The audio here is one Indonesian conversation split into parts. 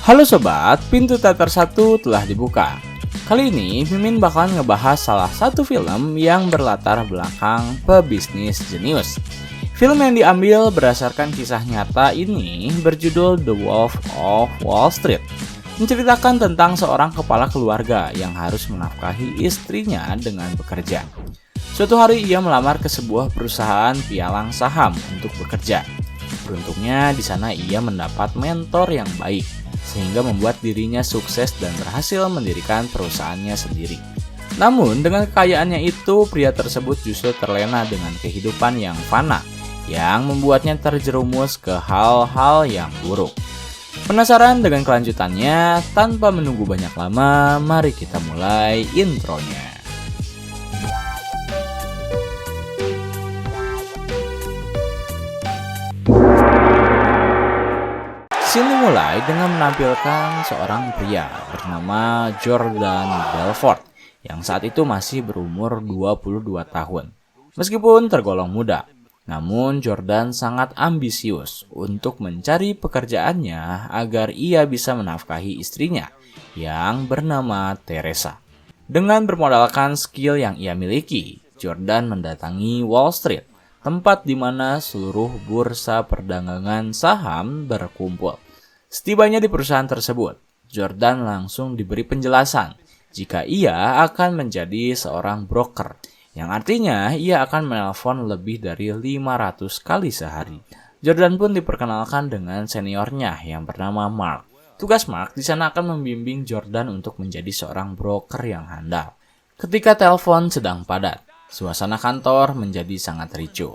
Halo sobat, pintu teater 1 telah dibuka. Kali ini Mimin bakalan ngebahas salah satu film yang berlatar belakang pebisnis jenius. Film yang diambil berdasarkan kisah nyata ini berjudul The Wolf of Wall Street. Menceritakan tentang seorang kepala keluarga yang harus menafkahi istrinya dengan bekerja. Suatu hari ia melamar ke sebuah perusahaan pialang saham untuk bekerja. Beruntungnya di sana ia mendapat mentor yang baik, sehingga membuat dirinya sukses dan berhasil mendirikan perusahaannya sendiri. Namun dengan kekayaannya itu, pria tersebut justru terlena dengan kehidupan yang fana, yang membuatnya terjerumus ke hal-hal yang buruk. Penasaran dengan kelanjutannya? Tanpa menunggu banyak lama, mari kita mulai intronya. Scene dimulai dengan menampilkan seorang pria bernama Jordan Belfort yang saat itu masih berumur 22 tahun. Meskipun tergolong muda, namun Jordan sangat ambisius untuk mencari pekerjaannya agar ia bisa menafkahi istrinya yang bernama Teresa. Dengan bermodalkan skill yang ia miliki, Jordan mendatangi Wall Street, tempat di mana seluruh bursa perdagangan saham berkumpul. Setibanya di perusahaan tersebut, Jordan langsung diberi penjelasan jika ia akan menjadi seorang broker, yang artinya ia akan menelpon lebih dari 500 kali sehari. Jordan pun diperkenalkan dengan seniornya yang bernama Mark. Tugas Mark di sana akan membimbing Jordan untuk menjadi seorang broker yang handal. Ketika telepon sedang padat, suasana kantor menjadi sangat ricuh.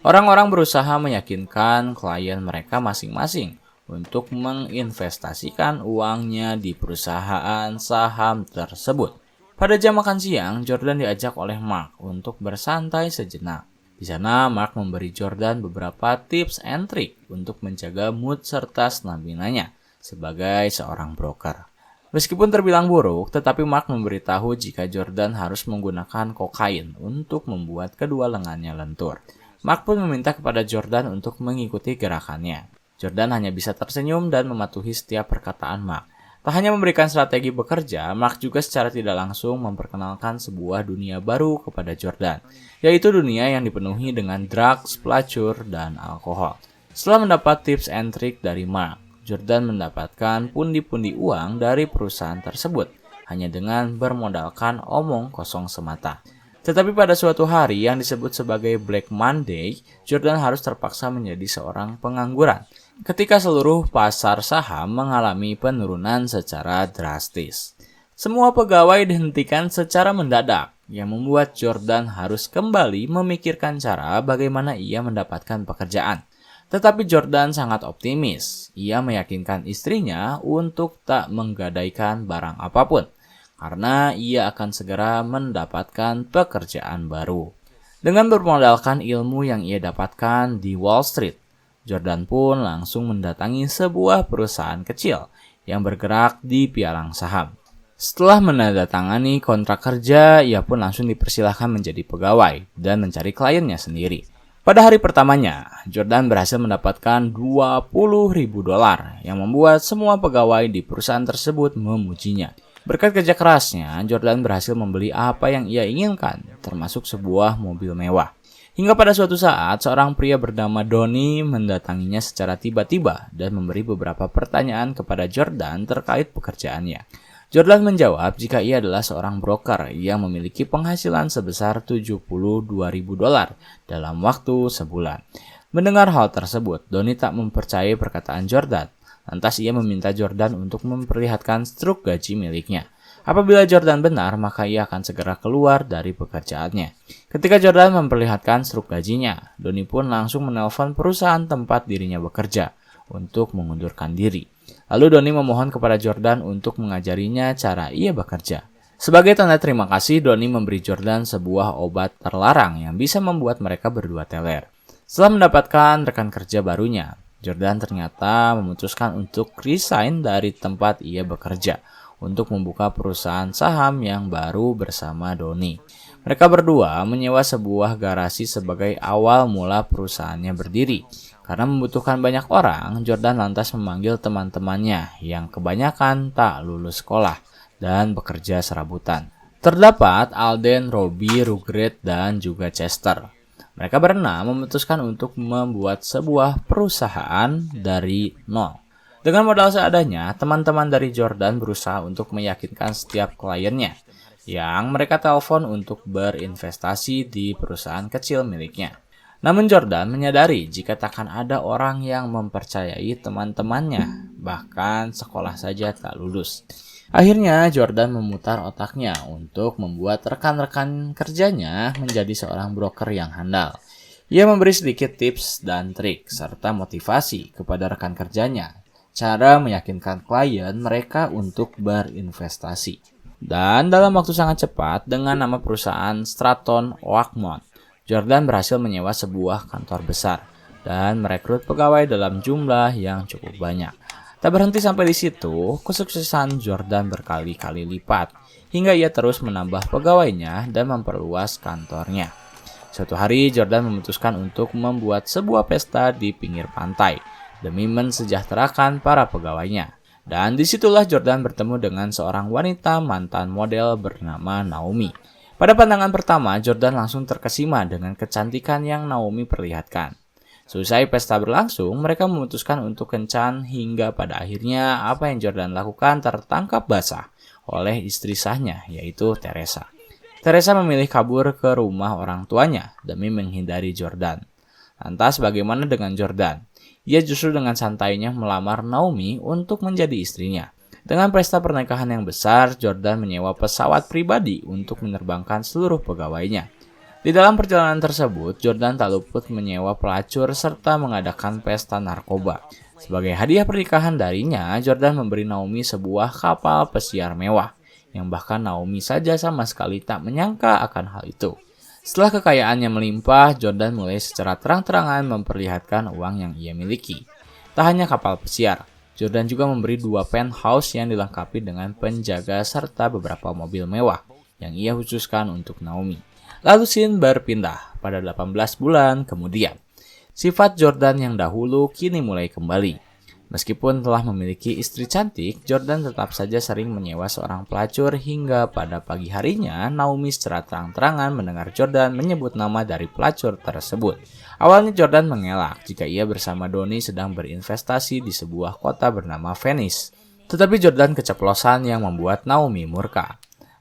Orang-orang berusaha meyakinkan klien mereka masing-masing untuk menginvestasikan uangnya di perusahaan saham tersebut. Pada jam makan siang, Jordan diajak oleh Mark untuk bersantai sejenak. Di sana, Mark memberi Jordan beberapa tips and trick untuk menjaga mood serta staminanya sebagai seorang broker. Meskipun terbilang buruk, tetapi Mark memberitahu jika Jordan harus menggunakan kokain untuk membuat kedua lengannya lentur. Mark pun meminta kepada Jordan untuk mengikuti gerakannya. Jordan hanya bisa tersenyum dan mematuhi setiap perkataan Mark. Tak hanya memberikan strategi bekerja, Mark juga secara tidak langsung memperkenalkan sebuah dunia baru kepada Jordan, yaitu dunia yang dipenuhi dengan drugs, pelacur, dan alkohol. Setelah mendapat tips and trick dari Mark, Jordan mendapatkan pundi-pundi uang dari perusahaan tersebut hanya dengan bermodalkan omong kosong semata. Tetapi pada suatu hari yang disebut sebagai Black Monday, Jordan harus terpaksa menjadi seorang pengangguran ketika seluruh pasar saham mengalami penurunan secara drastis. Semua pegawai dihentikan secara mendadak, yang membuat Jordan harus kembali memikirkan cara bagaimana ia mendapatkan pekerjaan. Tetapi Jordan sangat optimis. Ia meyakinkan istrinya untuk tak menggadaikan barang apapun, karena ia akan segera mendapatkan pekerjaan baru. Dengan bermodalkan ilmu yang ia dapatkan di Wall Street, Jordan pun langsung mendatangi sebuah perusahaan kecil yang bergerak di pialang saham. Setelah menandatangani kontrak kerja, ia pun langsung dipersilahkan menjadi pegawai dan mencari kliennya sendiri. Pada hari pertamanya, Jordan berhasil mendapatkan $20.000 yang membuat semua pegawai di perusahaan tersebut memujinya. Berkat kerja kerasnya, Jordan berhasil membeli apa yang ia inginkan, termasuk sebuah mobil mewah. Hingga pada suatu saat, seorang pria bernama Donnie mendatanginya secara tiba-tiba dan memberi beberapa pertanyaan kepada Jordan terkait pekerjaannya. Jordan menjawab jika ia adalah seorang broker yang memiliki penghasilan sebesar $72.000 dalam waktu sebulan. Mendengar hal tersebut, Donnie tak mempercayai perkataan Jordan. Lantas ia meminta Jordan untuk memperlihatkan struk gaji miliknya. Apabila Jordan benar, maka ia akan segera keluar dari pekerjaannya. Ketika Jordan memperlihatkan struk gajinya, Donnie pun langsung menelpon perusahaan tempat dirinya bekerja untuk mengundurkan diri. Lalu Donnie memohon kepada Jordan untuk mengajarinya cara ia bekerja. Sebagai tanda terima kasih, Donnie memberi Jordan sebuah obat terlarang yang bisa membuat mereka berdua teler. Setelah mendapatkan rekan kerja barunya, Jordan ternyata memutuskan untuk resign dari tempat ia bekerja untuk membuka perusahaan saham yang baru bersama Donnie. Mereka berdua menyewa sebuah garasi sebagai awal mula perusahaannya berdiri. Karena membutuhkan banyak orang, Jordan lantas memanggil teman-temannya yang kebanyakan tak lulus sekolah dan bekerja serabutan. Terdapat Alden, Robbie, Rugret, dan juga Chester. Mereka berenam memutuskan untuk membuat sebuah perusahaan dari nol. Dengan modal seadanya, teman-teman dari Jordan berusaha untuk meyakinkan setiap kliennya yang mereka telepon untuk berinvestasi di perusahaan kecil miliknya. Namun Jordan menyadari jika takkan ada orang yang mempercayai teman-temannya, bahkan sekolah saja tak lulus. Akhirnya Jordan memutar otaknya untuk membuat rekan-rekan kerjanya menjadi seorang broker yang handal. Ia memberi sedikit tips dan trik serta motivasi kepada rekan kerjanya, cara meyakinkan klien mereka untuk berinvestasi. Dan dalam waktu sangat cepat dengan nama perusahaan Stratton Oakmont, Jordan berhasil menyewa sebuah kantor besar dan merekrut pegawai dalam jumlah yang cukup banyak. Tak berhenti sampai di situ, kesuksesan Jordan berkali-kali lipat, hingga ia terus menambah pegawainya dan memperluas kantornya. Suatu hari, Jordan memutuskan untuk membuat sebuah pesta di pinggir pantai, demi mensejahterakan para pegawainya. Dan disitulah Jordan bertemu dengan seorang wanita mantan model bernama Naomi. Pada pandangan pertama, Jordan langsung terkesima dengan kecantikan yang Naomi perlihatkan. Selesai pesta berlangsung, mereka memutuskan untuk kencan hingga pada akhirnya apa yang Jordan lakukan tertangkap basah oleh istri sahnya, yaitu Teresa. Teresa memilih kabur ke rumah orang tuanya demi menghindari Jordan. Lantas bagaimana dengan Jordan? Ia justru dengan santainya melamar Naomi untuk menjadi istrinya. Dengan pesta pernikahan yang besar, Jordan menyewa pesawat pribadi untuk menerbangkan seluruh pegawainya. Di dalam perjalanan tersebut, Jordan tak luput menyewa pelacur serta mengadakan pesta narkoba. Sebagai hadiah pernikahan darinya, Jordan memberi Naomi sebuah kapal pesiar mewah, yang bahkan Naomi saja sama sekali tak menyangka akan hal itu. Setelah kekayaannya melimpah, Jordan mulai secara terang-terangan memperlihatkan uang yang ia miliki. Tak hanya kapal pesiar, Jordan juga memberi 2 penthouse yang dilengkapi dengan penjaga serta beberapa mobil mewah yang ia khususkan untuk Naomi. Lalu scene berpindah pada 18 bulan kemudian. Sifat Jordan yang dahulu kini mulai kembali. Meskipun telah memiliki istri cantik, Jordan tetap saja sering menyewa seorang pelacur hingga pada pagi harinya Naomi secara terang-terangan mendengar Jordan menyebut nama dari pelacur tersebut. Awalnya Jordan mengelak jika ia bersama Donnie sedang berinvestasi di sebuah kota bernama Venice. Tetapi Jordan keceplosan yang membuat Naomi murka.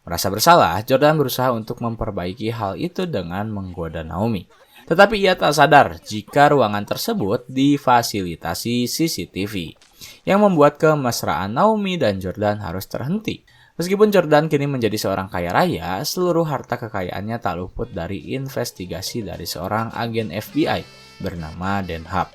Merasa bersalah, Jordan berusaha untuk memperbaiki hal itu dengan menggoda Naomi. Tetapi ia tak sadar jika ruangan tersebut difasilitasi CCTV, yang membuat kemesraan Naomi dan Jordan harus terhenti. Meskipun Jordan kini menjadi seorang kaya raya, seluruh harta kekayaannya tak luput dari investigasi dari seorang agen FBI bernama Dan Hub.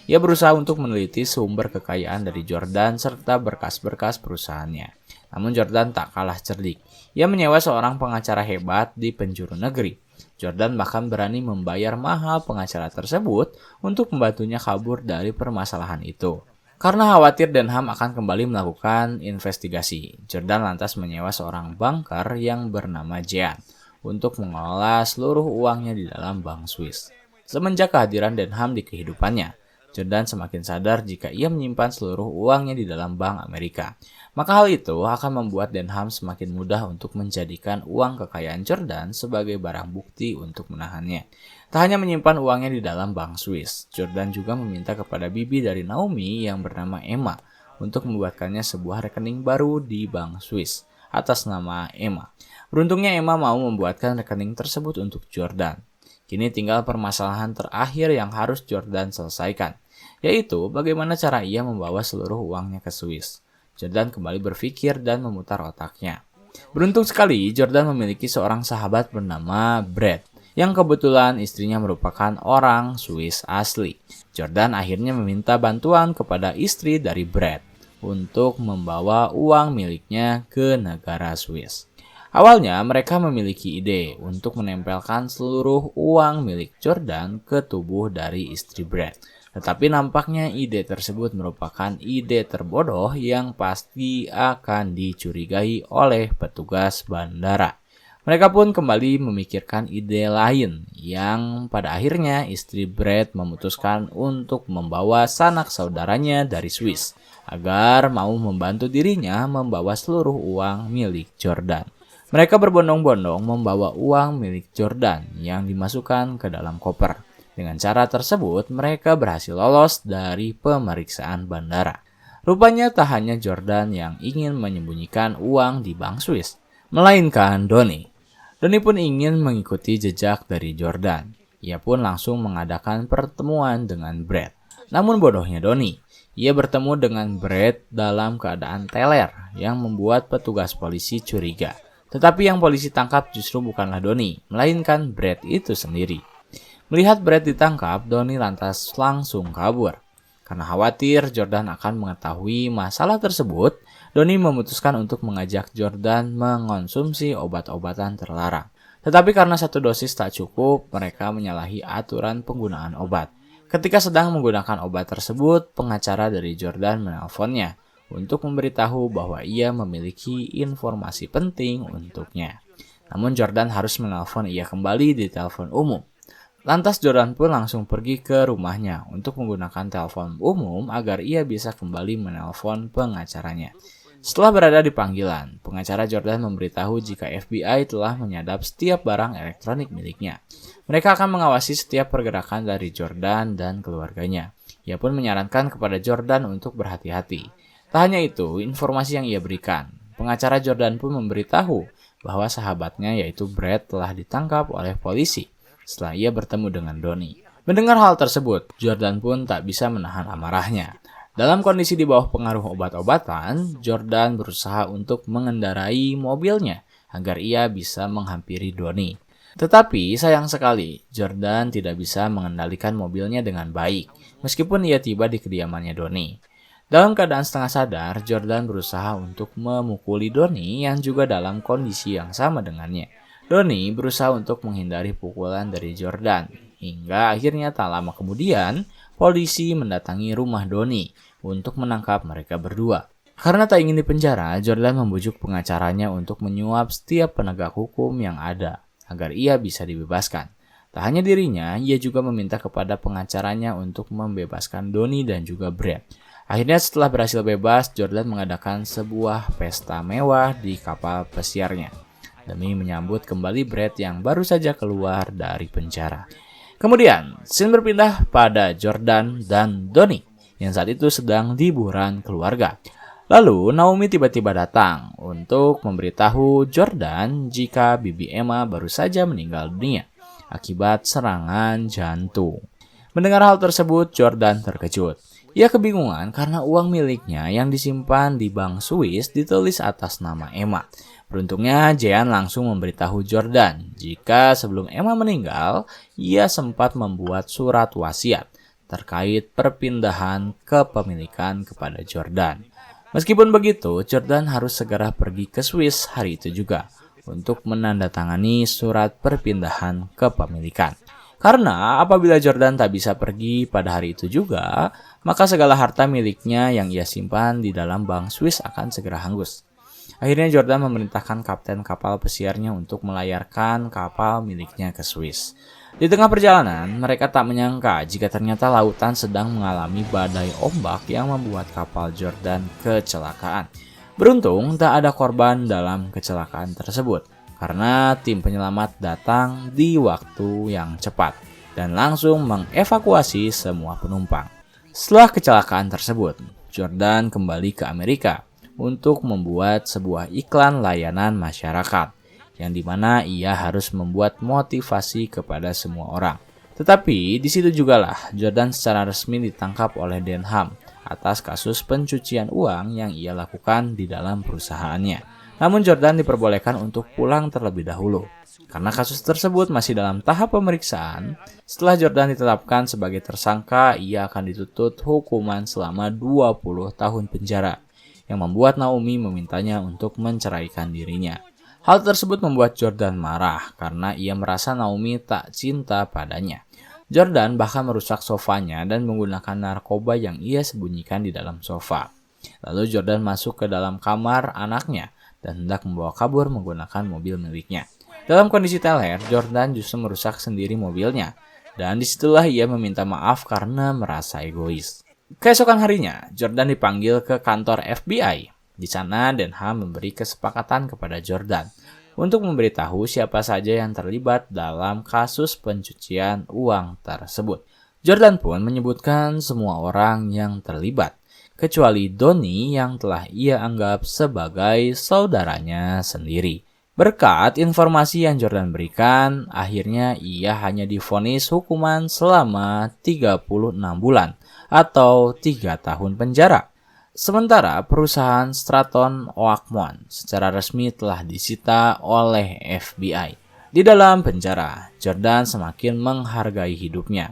Ia berusaha untuk meneliti sumber kekayaan dari Jordan serta berkas-berkas perusahaannya. Namun Jordan tak kalah cerdik. Ia menyewa seorang pengacara hebat di penjuru negeri. Jordan bahkan berani membayar mahal pengacara tersebut untuk membantunya kabur dari permasalahan itu. Karena khawatir Denham akan kembali melakukan investigasi, Jordan lantas menyewa seorang banker yang bernama Jean untuk mengelola seluruh uangnya di dalam bank Swiss. Semenjak kehadiran Denham di kehidupannya, Jordan semakin sadar jika ia menyimpan seluruh uangnya di dalam bank Amerika. Maka hal itu akan membuat Denham semakin mudah untuk menjadikan uang kekayaan Jordan sebagai barang bukti untuk menahannya. Tak hanya menyimpan uangnya di dalam bank Swiss, Jordan juga meminta kepada bibi dari Naomi yang bernama Emma untuk membuatkannya sebuah rekening baru di bank Swiss atas nama Emma. Beruntungnya Emma mau membuatkan rekening tersebut untuk Jordan. Kini tinggal permasalahan terakhir yang harus Jordan selesaikan, yaitu bagaimana cara ia membawa seluruh uangnya ke Swiss. Jordan kembali berpikir dan memutar otaknya. Beruntung sekali Jordan memiliki seorang sahabat bernama Brad, yang kebetulan istrinya merupakan orang Swiss asli. Jordan akhirnya meminta bantuan kepada istri dari Brad untuk membawa uang miliknya ke negara Swiss. Awalnya mereka memiliki ide untuk menempelkan seluruh uang milik Jordan ke tubuh dari istri Brad. Tetapi nampaknya ide tersebut merupakan ide terbodoh yang pasti akan dicurigai oleh petugas bandara. Mereka pun kembali memikirkan ide lain yang pada akhirnya istri Brad memutuskan untuk membawa sanak saudaranya dari Swiss agar mau membantu dirinya membawa seluruh uang milik Jordan. Mereka berbondong-bondong membawa uang milik Jordan yang dimasukkan ke dalam koper. Dengan cara tersebut, mereka berhasil lolos dari pemeriksaan bandara. Rupanya tak hanya Jordan yang ingin menyembunyikan uang di bank Swiss, melainkan Donnie. Donnie pun ingin mengikuti jejak dari Jordan. Ia pun langsung mengadakan pertemuan dengan Brad. Namun bodohnya Donnie, ia bertemu dengan Brad dalam keadaan teler yang membuat petugas polisi curiga. Tetapi yang polisi tangkap justru bukanlah Donnie, melainkan Brad itu sendiri. Melihat Brad ditangkap, Donnie lantas langsung kabur. Karena khawatir Jordan akan mengetahui masalah tersebut, Donnie memutuskan untuk mengajak Jordan mengonsumsi obat-obatan terlarang. Tetapi karena satu dosis tak cukup, mereka menyalahi aturan penggunaan obat. Ketika sedang menggunakan obat tersebut, pengacara dari Jordan menelponnya untuk memberitahu bahwa ia memiliki informasi penting untuknya. Namun Jordan harus menelpon ia kembali di telepon umum. Lantas Jordan pun langsung pergi ke rumahnya untuk menggunakan telepon umum agar ia bisa kembali menelpon pengacaranya. Setelah berada di panggilan, pengacara Jordan memberitahu jika FBI telah menyadap setiap barang elektronik miliknya. Mereka akan mengawasi setiap pergerakan dari Jordan dan keluarganya. Ia pun menyarankan kepada Jordan untuk berhati-hati. Tak hanya itu, informasi yang ia berikan, pengacara Jordan pun memberitahu bahwa sahabatnya yaitu Brad telah ditangkap oleh polisi setelah ia bertemu dengan Donnie. Mendengar hal tersebut, Jordan pun tak bisa menahan amarahnya. Dalam kondisi di bawah pengaruh obat-obatan, Jordan berusaha untuk mengendarai mobilnya agar ia bisa menghampiri Donnie. Tetapi sayang sekali, Jordan tidak bisa mengendalikan mobilnya dengan baik, meskipun ia tiba di kediamannya Donnie. Dalam keadaan setengah sadar, Jordan berusaha untuk memukuli Donnie yang juga dalam kondisi yang sama dengannya. Donnie berusaha untuk menghindari pukulan dari Jordan, hingga akhirnya tak lama kemudian, polisi mendatangi rumah Donnie untuk menangkap mereka berdua. Karena tak ingin dipenjara, Jordan membujuk pengacaranya untuk menyuap setiap penegak hukum yang ada, agar ia bisa dibebaskan. Tak hanya dirinya, ia juga meminta kepada pengacaranya untuk membebaskan Donnie dan juga Brad. Akhirnya setelah berhasil bebas, Jordan mengadakan sebuah pesta mewah di kapal pesiarnya demi menyambut kembali Brad yang baru saja keluar dari penjara. Kemudian, scene berpindah pada Jordan dan Donnie yang saat itu sedang liburan keluarga. Lalu, Naomi tiba-tiba datang untuk memberitahu Jordan jika Bibi Emma baru saja meninggal dunia akibat serangan jantung. Mendengar hal tersebut, Jordan terkejut. Ia kebingungan karena uang miliknya yang disimpan di bank Swiss ditulis atas nama Emma. Beruntungnya, Jean langsung memberitahu Jordan jika sebelum Emma meninggal, ia sempat membuat surat wasiat terkait perpindahan kepemilikan kepada Jordan. Meskipun begitu, Jordan harus segera pergi ke Swiss hari itu juga untuk menandatangani surat perpindahan kepemilikan. Karena apabila Jordan tak bisa pergi pada hari itu juga, maka segala harta miliknya yang ia simpan di dalam bank Swiss akan segera hangus. Akhirnya Jordan memerintahkan kapten kapal pesiarnya untuk melayarkan kapal miliknya ke Swiss. Di tengah perjalanan, mereka tak menyangka jika ternyata lautan sedang mengalami badai ombak yang membuat kapal Jordan kecelakaan. Beruntung tak ada korban dalam kecelakaan tersebut, karena tim penyelamat datang di waktu yang cepat dan langsung mengevakuasi semua penumpang. Setelah kecelakaan tersebut, Jordan kembali ke Amerika untuk membuat sebuah iklan layanan masyarakat, yang dimana ia harus membuat motivasi kepada semua orang. Tetapi di situ jugalah Jordan secara resmi ditangkap oleh Denham atas kasus pencucian uang yang ia lakukan di dalam perusahaannya. Namun Jordan diperbolehkan untuk pulang terlebih dahulu. Karena kasus tersebut masih dalam tahap pemeriksaan, setelah Jordan ditetapkan sebagai tersangka, ia akan dituntut hukuman selama 20 tahun penjara, yang membuat Naomi memintanya untuk menceraikan dirinya. Hal tersebut membuat Jordan marah karena ia merasa Naomi tak cinta padanya. Jordan bahkan merusak sofanya dan menggunakan narkoba yang ia sembunyikan di dalam sofa. Lalu Jordan masuk ke dalam kamar anaknya dan hendak membawa kabur menggunakan mobil miliknya. Dalam kondisi teler, Jordan justru merusak sendiri mobilnya. Dan disitulah ia meminta maaf karena merasa egois. Keesokan harinya, Jordan dipanggil ke kantor FBI. Di sana, Den Ham memberi kesepakatan kepada Jordan untuk memberitahu siapa saja yang terlibat dalam kasus pencucian uang tersebut. Jordan pun menyebutkan semua orang yang terlibat, kecuali Donnie yang telah ia anggap sebagai saudaranya sendiri. Berkat informasi yang Jordan berikan, akhirnya ia hanya divonis hukuman selama 36 bulan atau 3 tahun penjara. Sementara perusahaan Stratton Oakmont secara resmi telah disita oleh FBI. Di dalam penjara, Jordan semakin menghargai hidupnya.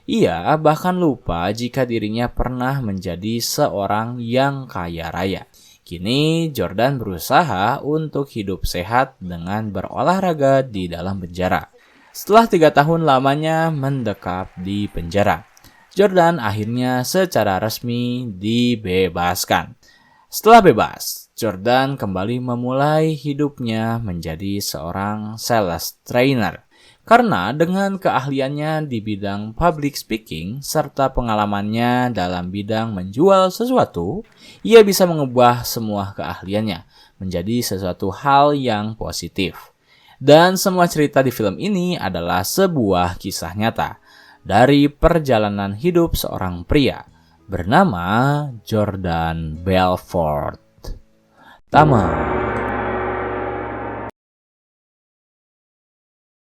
Ia bahkan lupa jika dirinya pernah menjadi seorang yang kaya raya. Kini Jordan berusaha untuk hidup sehat dengan berolahraga di dalam penjara. Setelah 3 tahun lamanya mendekap di penjara, Jordan akhirnya secara resmi dibebaskan. Setelah bebas, Jordan kembali memulai hidupnya menjadi seorang sales trainer. Karena dengan keahliannya di bidang public speaking serta pengalamannya dalam bidang menjual sesuatu, ia bisa mengubah semua keahliannya menjadi sesuatu hal yang positif. Dan semua cerita di film ini adalah sebuah kisah nyata dari perjalanan hidup seorang pria bernama Jordan Belfort. Tamat.